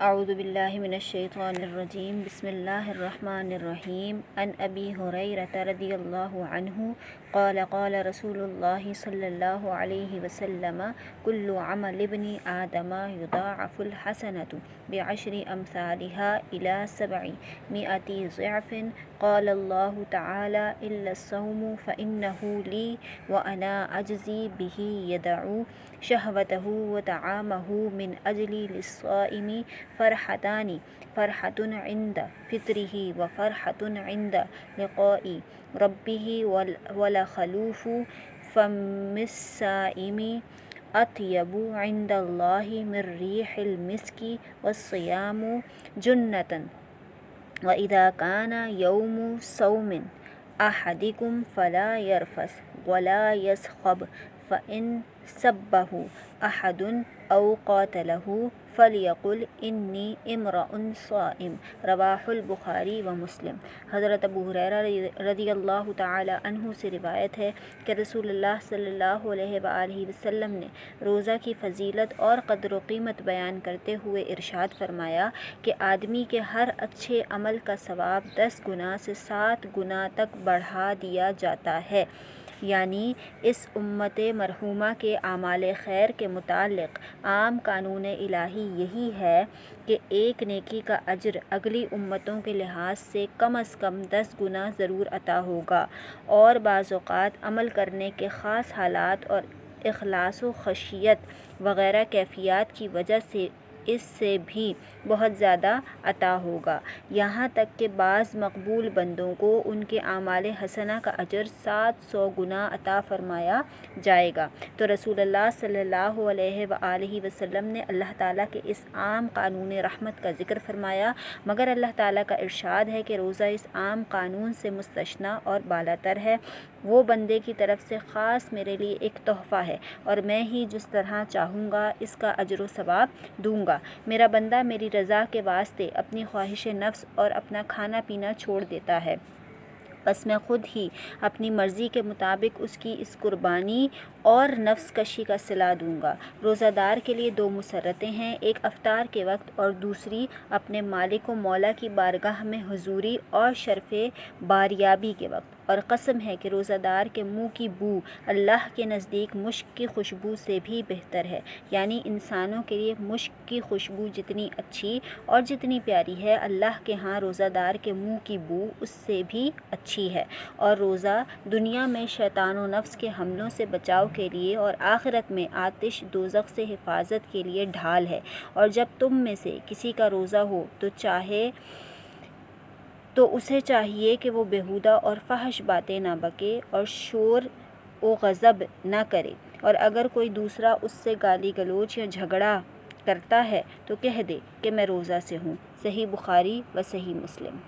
اعوذ باللہ من الشیطان الرجیم بسم اللہ الرحمن الرحیم عن ابی ہریرۃ رضی اللہ عنہ قال قال رسول اللہ صلی اللہ علیہ وسلم کل عمل ابن آدم یضاعف الحسنة بعشر امثالها الى 700 ضعف قال اللہ تعالی الا الصوم فإنه لی وأنا أجزی به يدع شهوته وطعامه من أجل للصائم فرحتان فرحة عند فطره وفرحة عند لقاء ربه ولخلوف فم الصائم أطيب عند الله من ريح المسك والصيام جنة وإذا كان يوم صوم أحدكم فلا يرفث ولا يصخب فإن سبه أحد أو قاتله فلیقل انی امرؤ صائم رواہ البخاری و مسلم۔ حضرت ابو ہریرہ رضی اللہ تعالی عنہ سے روایت ہے کہ رسول اللہ صلی اللہ علیہ وآلہ وسلم نے روزہ کی فضیلت اور قدر و قیمت بیان کرتے ہوئے ارشاد فرمایا کہ آدمی کے ہر اچھے عمل کا ثواب 10 گنا سے 7 گنا تک بڑھا دیا جاتا ہے۔ یعنی اس امت مرحومہ کے اعمال خیر کے متعلق عام قانون الہی یہی ہے کہ ایک نیکی کا اجر اگلی امتوں کے لحاظ سے کم از کم 10 گنا ضرور عطا ہوگا، اور بعض اوقات عمل کرنے کے خاص حالات اور اخلاص و خشیت وغیرہ کیفیات کی وجہ سے اس سے بھی بہت زیادہ عطا ہوگا، یہاں تک کہ بعض مقبول بندوں کو ان کے اعمال حسنہ کا اجر 700 گنا عطا فرمایا جائے گا۔ تو رسول اللہ صلی اللہ علیہ وآلہ وسلم نے اللہ تعالیٰ کے اس عام قانون رحمت کا ذکر فرمایا، مگر اللہ تعالیٰ کا ارشاد ہے کہ روزہ اس عام قانون سے مستثنیٰ اور بالاتر ہے۔ وہ بندے کی طرف سے خاص میرے لیے ایک تحفہ ہے، اور میں ہی جس طرح چاہوں گا اس کا اجر و ثواب دوں گا۔ میرا بندہ میری رضا کے واسطے اپنی خواہش نفس اور اپنا کھانا پینا چھوڑ دیتا ہے، بس میں خود ہی اپنی مرضی کے مطابق اس کی اس قربانی اور نفس کشی کا صلہ دوں گا۔ روزہ دار کے لیے 2 مسرتیں ہیں، ایک افطار کے وقت اور دوسری اپنے مالک و مولا کی بارگاہ میں حضوری اور شرف باریابی کے وقت، اور قسم ہے کہ روزہ دار کے منہ کی بو اللہ کے نزدیک مشک کی خوشبو سے بھی بہتر ہے۔ یعنی انسانوں کے لیے مشک کی خوشبو جتنی اچھی اور جتنی پیاری ہے، اللہ کے ہاں روزہ دار کے منہ کی بو اس سے بھی اچھی ہے۔ اور روزہ دنیا میں شیطان و نفس کے حملوں سے بچاؤ کے لیے اور آخرت میں آتش دوزخ سے حفاظت کے لیے ڈھال ہے۔ اور جب تم میں سے کسی کا روزہ ہو تو اسے چاہیے کہ وہ بیہودہ اور فحش باتیں نہ بکے اور شور و غضب نہ کرے، اور اگر کوئی دوسرا اس سے گالی گلوچ یا جھگڑا کرتا ہے تو کہہ دے کہ میں روزہ سے ہوں۔ صحیح بخاری و صحیح مسلم۔